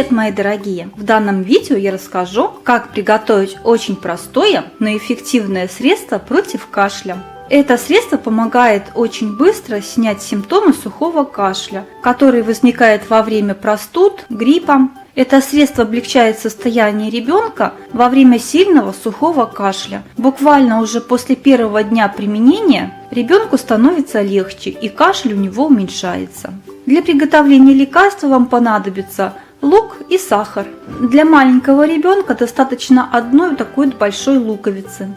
Привет, мои дорогие! В данном видео я расскажу, как приготовить очень простое, но эффективное средство против кашля. Это средство помогает очень быстро снять симптомы сухого кашля, который возникает во время простуд, гриппа. Это средство облегчает состояние ребенка во время сильного сухого кашля. Буквально уже после первого дня применения ребенку становится легче и кашель у него уменьшается. Для приготовления лекарства вам понадобится лук и сахар. Для маленького ребенка достаточно одной такой большой луковицы.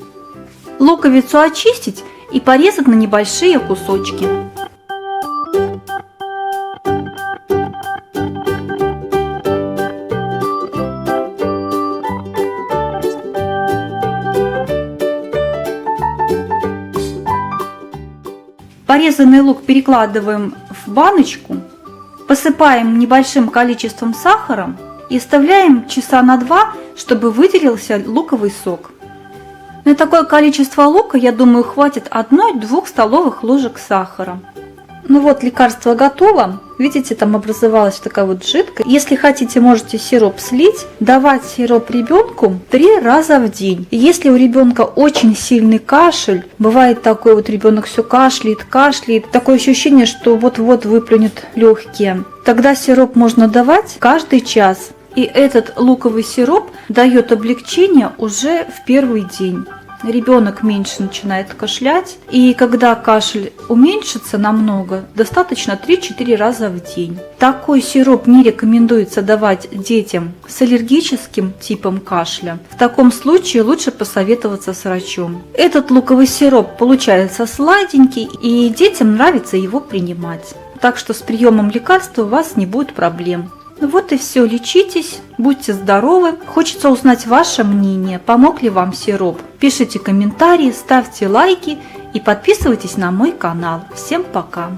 Луковицу очистить и порезать на небольшие кусочки. Порезанный лук перекладываем в баночку, посыпаем небольшим количеством сахара и оставляем часа на 2, чтобы выделился луковый сок. На такое количество лука, я думаю, хватит 1-2 столовых ложек сахара. Ну вот, лекарство готово. Видите, там образовалась такая вот жидкость. Если хотите, можете сироп слить. Давать сироп ребенку 3 раза в день. Если у ребенка очень сильный кашель, бывает такой вот, ребенок все кашляет, такое ощущение, что вот-вот выплюнет легкие. Тогда сироп можно давать каждый час. И этот луковый сироп дает облегчение уже в первый день. Ребенок меньше начинает кашлять, и когда кашель уменьшится намного, достаточно 3-4 раза в день. Такой сироп не рекомендуется давать детям с аллергическим типом кашля. В таком случае лучше посоветоваться с врачом. Этот луковый сироп получается сладенький, и детям нравится его принимать. Так что с приемом лекарства у вас не будет проблем. Вот и все, лечитесь, будьте здоровы. Хочется узнать ваше мнение, помог ли вам сироп. Пишите комментарии, ставьте лайки и подписывайтесь на мой канал. Всем пока!